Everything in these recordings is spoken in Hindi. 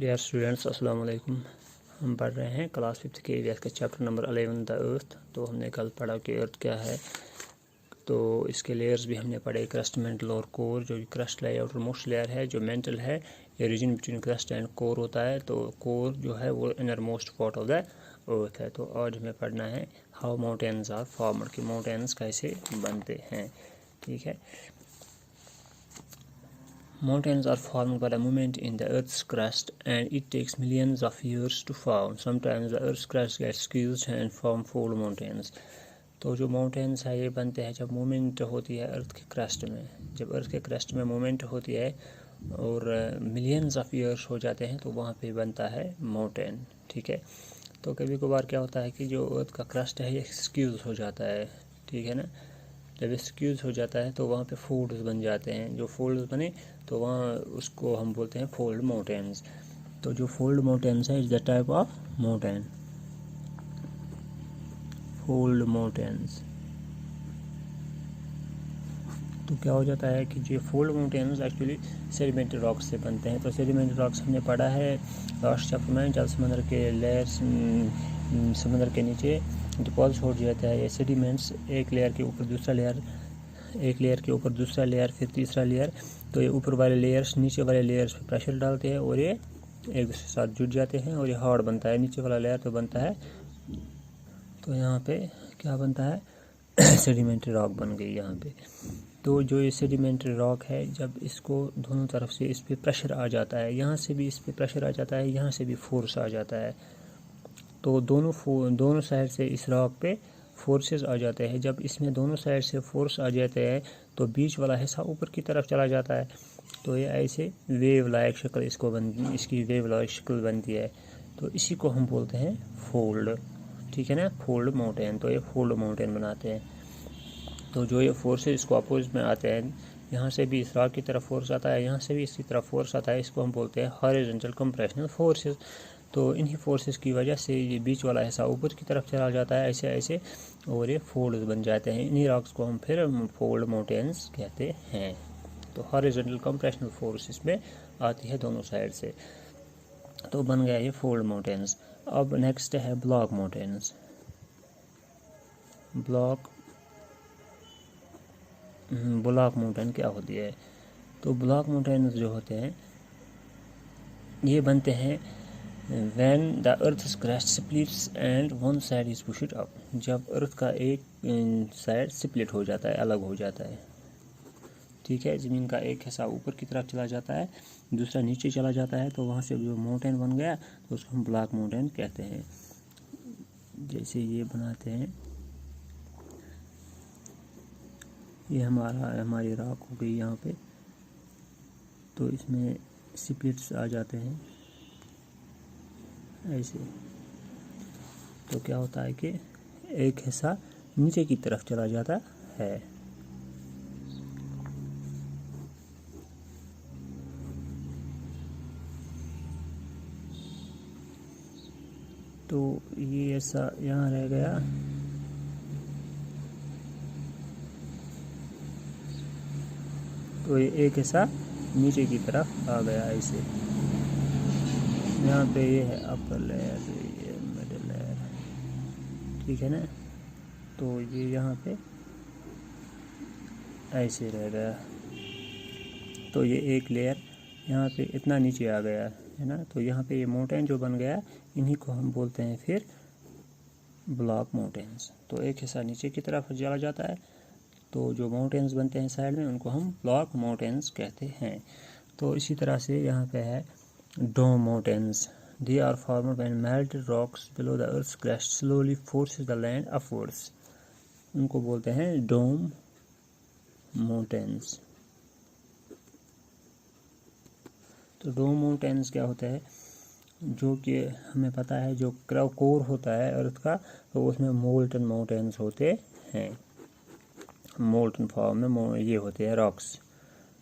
डियर स्टूडेंट्स, अस्सलाम वालेकुम। हम पढ़ रहे हैं क्लास 5 के एरिया का चैप्टर नंबर 11 द अर्थ। तो हमने कल पढ़ा कि अर्थ क्या है, तो इसके लेयर्स भी हमने पढ़े, क्रस्ट, मेंटल और कोर। जो क्रस्ट है आउटर मोस्ट लेयर है, जो मेंटल है ये region between crust and core होता है। तो कोर जो है वो inner most part of the earth है। तो आज हमें पढ़ना है हाउ माउंटेन्स आर फॉर्मड, कि माउंटेन्स कैसे बनते हैं। ठीक है। Mountains are formed by the movement in the Earth's crust, and it takes millions of years to form. Sometimes the Earth's crust gets squeezed and form fold mountains. तो जो माउंटेन्स है ये बनते हैं जब मूवमेंट होती है अर्थ के क्रस्ट में। जब अर्थ के क्रस्ट में मूवमेंट होती है और मिलियंस ऑफ ईयर्स हो जाते हैं तो वहाँ पे बनता है माउंटेन। ठीक है। तो कभी कभार क्या होता है कि जो अर्थ का क्रस्ट है ये स्क्यूज हो जाता है। ठीक है ना। जब स्क्यूज हो जाता है तो वहाँ पे फोल्ड्स बन जाते हैं। जो फोल्ड्स बने तो वहाँ उसको हम बोलते हैं फोल्ड माउंटेन्स। तो जो फोल्ड माउंटेन्स है is the type of mountain, fold mountains. तो क्या हो जाता है कि जो fold mountains actually sedimentary rocks से बनते हैं। तो सेडिमेंट्री रॉक्स हमने पढ़ा है लास्ट चैप्टर में, जब समंदर के लेयर्स समंदर के नीचे डिपॉजिट हो जाता है ये सेडिमेंट्स, एक लेयर के ऊपर दूसरा लेयर, एक लेयर के ऊपर दूसरा लेयर, फिर तीसरा लेयर। तो ये ऊपर वाले लेयर्स नीचे वाले लेयर्स पे प्रेशर डालते हैं और ये एक दूसरे के साथ जुड़ जाते हैं और ये हार्ड बनता है। नीचे वाला लेयर तो बनता है, तो यहाँ पे क्या बनता है सेडिमेंट्री रॉक बन गई यहाँ पे। तो जो ये सेडिमेंट्री रॉक है, जब इसको दोनों तरफ से इस पर प्रेशर आ जाता है, यहाँ से भी इस पर प्रेशर आ जाता है, यहाँ से भी फोर्स आ जाता है, तो दोनों साइड से इस रॉक पे फोर्सेस आ जाते हैं। जब इसमें दोनों साइड से फोर्स आ जाते हैं तो बीच वाला हिस्सा ऊपर की तरफ चला जाता है। तो ये ऐसे वेव लाइक शक्ल इसकी वेव लाइक शक्ल बनती है। तो इसी को हम बोलते हैं फोल्ड। ठीक है ना, फोल्ड माउंटेन। तो ये फोल्ड माउंटेन बनाते हैं। तो जो ये फोर्सेस इसको अपोजिट में आते हैं, यहाँ से भी इस रॉक की तरफ फोर्स आता है, यहाँ से भी इसकी तरफ फोर्स आता है, इसको हम बोलते हैं हॉरिजॉन्टल कंप्रेशनल फोर्सेस। तो इन्हीं फोर्सेस की वजह से ये बीच वाला हिस्सा ऊपर की तरफ चला जाता है ऐसे ऐसे, और ये फोल्ड बन जाते हैं। इन्हीं रॉक्स को हम फिर फोल्ड माउंटेन्स कहते हैं। तो हॉरिजॉन्टल कंप्रेशनल फोर्स इसमें आती है दोनों साइड से, तो बन गया ये फोल्ड माउंटेन्स। अब नेक्स्ट है ब्लॉक माउंटेन्स। ब्लॉक माउंटेन क्या होती है? तो ब्लॉक माउंटेन्स जो होते हैं ये बनते हैं when the earth's crust splits and one side is pushed up। जब अर्थ का एक साइड स्प्लिट हो जाता है, अलग हो जाता है। ठीक है, ज़मीन का एक हिस्सा ऊपर की तरफ चला जाता है, दूसरा नीचे चला जाता है, तो वहाँ से जो माउंटेन बन गया तो उसको हम ब्लॉक माउंटेन कहते हैं। जैसे ये बनाते हैं, ये हमारी रॉक हो गई यहाँ पे, तो इसमें स्प्लिट्स आ जाते हैं ऐसे। तो क्या होता है कि एक हिस्सा नीचे की तरफ चला जाता है। तो ये ऐसा यहाँ रह गया, तो ये एक हिस्सा नीचे की तरफ आ गया ऐसे। यहाँ पे ये है अपर लेयर, ये मिडिल लेयर। ठीक है ना। तो ये यहाँ पे ऐसे रह गया, तो ये एक लेयर यहाँ पे इतना नीचे आ गया है ना। तो यहाँ पे ये माउंटेन जो बन गया, इन्हीं को हम बोलते हैं फिर ब्लॉक माउंटेन्स। तो एक हिस्सा नीचे की तरफ चला जाता है, तो जो माउंटेन्स बनते हैं साइड में उनको हम ब्लॉक माउंटेन्स कहते हैं। तो इसी तरह से यहाँ पे है डोम mountains. They are formed when melted rocks below the earth's crust slowly forces the land upwards। उनको बोलते हैं डोम माउंटेन्स। तो डोम माउंटेन्स क्या होता है, जो कि हमें पता है जो कोर होता है अर्थ का, तो उसमें मोल्टन माउंटेन्स होते हैं। मोल्टन फॉर्म में ये होते हैं रॉक्स।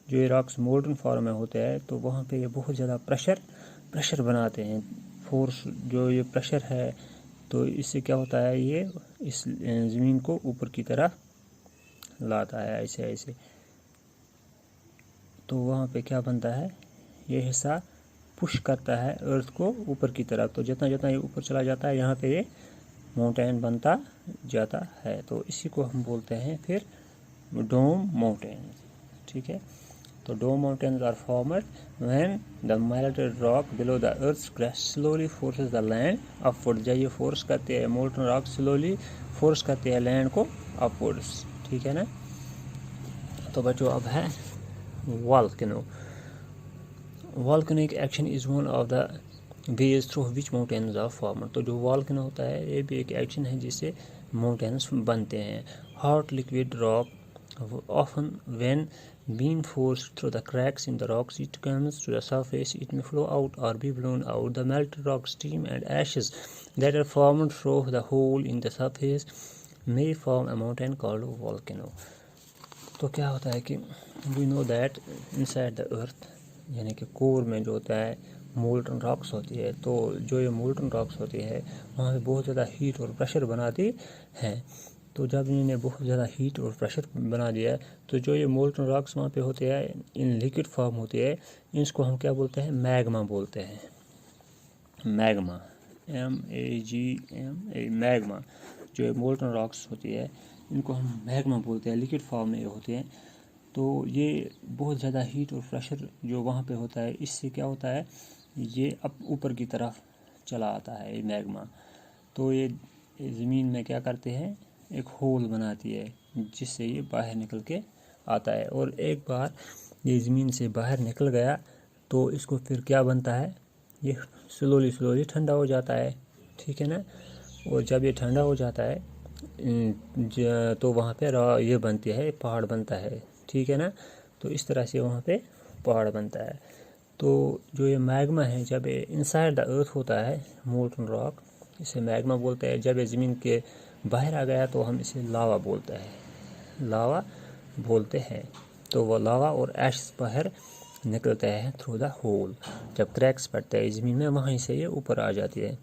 जो ये रॉक्स मोल्टन फॉर्म में होते हैं तो वहाँ पे ये बहुत ज़्यादा प्रेशर बनाते हैं। फोर्स जो ये प्रेशर है, तो इससे क्या होता है, ये इस ज़मीन को ऊपर की तरफ लाता है ऐसे ऐसे। तो वहाँ पे क्या बनता है, ये हिस्सा पुश करता है अर्थ को ऊपर की तरफ। तो जितना जितना ये ऊपर चला जाता है यहाँ पे ये माउंटेन बनता जाता है। तो इसी को हम बोलते हैं फिर डोम माउंटेन। ठीक है, तो dome mountains are formed when the melted rock below the earth crust slowly forces the land upward. जब ये फोर्स करते हैं मोल्टन रॉक स्लोली फोर्स करते हैं लैंड को अपवर्ड्स। ठीक है ना। तो बच्चों अब है volcano. Volcanic action is one of the ways through which mountains are formed. तो जो वोल्केनो होता है ये भी एक एक्शन है जिससे माउंटेन्स बनते हैं। Hot liquid rock often when being forced through the cracks in the rocks it comes to the surface, it may flow out or be blown out. The melted rock, steam and ashes that are formed through the hole in the surface may form a mountain called volcano. तो क्या होता है कि we know that inside the earth यानी कि कोर में जो होता है मोल्टन रॉक्स होती है। तो जो ये मोल्टन रॉक्स होती है वहाँ पे बहुत ज़्यादा हीट और प्रेशर बनाती हैं। तो जब इन्होंने बहुत ज़्यादा हीट और प्रेशर बना दिया तो जो ये मोल्टन रॉक्स वहाँ पे होते हैं इन लिक्विड फॉर्म होते हैं, इसको हम क्या बोलते हैं, मैग्मा बोलते हैं। Magma, MAGMA, magma. जो ये मोल्टन रॉक्स होती है इनको हम मैग्मा बोलते हैं, लिक्विड फॉर्म में होते हैं। तो ये बहुत ज़्यादा हीट और प्रेशर जो वहाँ पे होता है इससे क्या होता है ये अब ऊपर की तरफ चला आता है ये मैग्मा। तो ये ज़मीन में क्या करते हैं एक होल बनाती है जिससे ये बाहर निकल के आता है। और एक बार ये ज़मीन से बाहर निकल गया तो इसको फिर क्या बनता है ये स्लोली स्लोली ठंडा हो जाता है। ठीक है ना। और जब ये ठंडा हो जाता है तो वहाँ पे ये बनती है पहाड़ बनता है। ठीक है ना। तो इस तरह से वहाँ पे पहाड़ बनता है। तो जो ये मैग्मा है जब ये इनसाइड द अर्थ होता है मोल्टन रॉक इसे मैग्मा बोलते हैं। जब ये ज़मीन के बाहर आ गया तो हम इसे लावा बोलते हैं, लावा बोलते हैं। तो वो लावा और ऐश बाहर निकलते हैं थ्रू द होल। जब क्रैक्स पड़ते हैं ज़मीन में वहीं से ये ऊपर आ जाती है।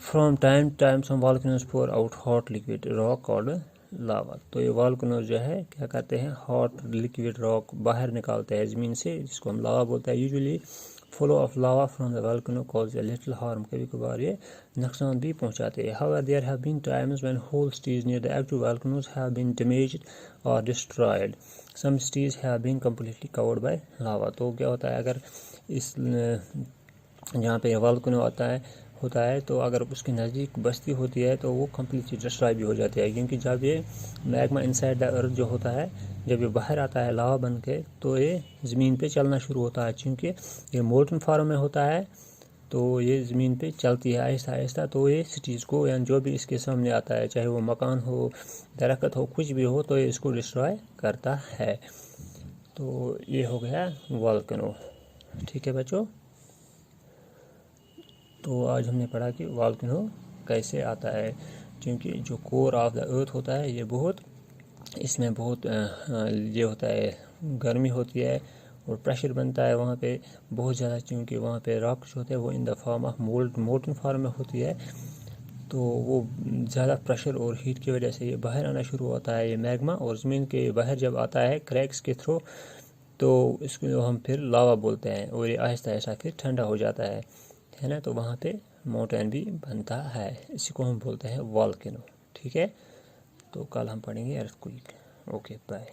From time to time some volcanoes pour out hot liquid rock called lava. तो ये वोल्केनोज जो है क्या करते हैं हॉट लिक्विड रॉक बाहर निकालते हैं ज़मीन से जिसको हम लावा बोलते हैं। Usually flow of lava from the volcano cause a little harm. कभी कभार ये नुकसान भी पहुंचाते हैं। However there have been times when whole cities near the active volcanoes have been damaged और destroyed. Some cities have been completely covered by lava. तो क्या होता है अगर इस जहाँ पे वोल्केनो होता है तो अगर उसके नज़दीक बस्ती होती है तो वो कम्प्लीटली डिस्ट्रॉय भी हो जाती है। क्योंकि जब ये मैग्मा इनसाइड द अर्थ जो होता है जब ये बाहर आता है लावा बन के तो ये ज़मीन पे चलना शुरू होता है। क्योंकि ये मोल्टन फॉर्म में होता है तो ये ज़मीन पे चलती है आहिस्ता आहिस्ता। तो ये सिटीज़ को या जो भी इसके सामने आता है चाहे वो मकान हो दरख्त हो कुछ भी हो तो ये इसको डिस्ट्रॉय करता है। तो ये हो गया वोल्केनो। ठीक है बच्चों। तो आज हमने पढ़ा कि वोल्केनो कैसे आता है। क्योंकि जो कोर ऑफ द अर्थ होता है ये बहुत इसमें बहुत ये होता है गर्मी होती है और प्रेशर बनता है वहाँ पे बहुत ज़्यादा। क्योंकि वहाँ पे रॉक्स होते हैं वो in the form of molten form में होती है। तो वो ज़्यादा प्रेशर और हीट की वजह से ये बाहर आना शुरू होता है ये मैग्मा। और ज़मीन के बाहर जब आता है क्रैक्स के थ्रू तो इसको हम फिर लावा बोलते हैं। और ये आहिस्ता आहिस्ता फिर ठंडा हो जाता है ना। तो वहाँ पे माउंटेन भी बनता है। इसी को हम बोलते हैं वोल्केनो। ठीक है। तो कल हम पढ़ेंगे अर्थक्वेक। Okay bye.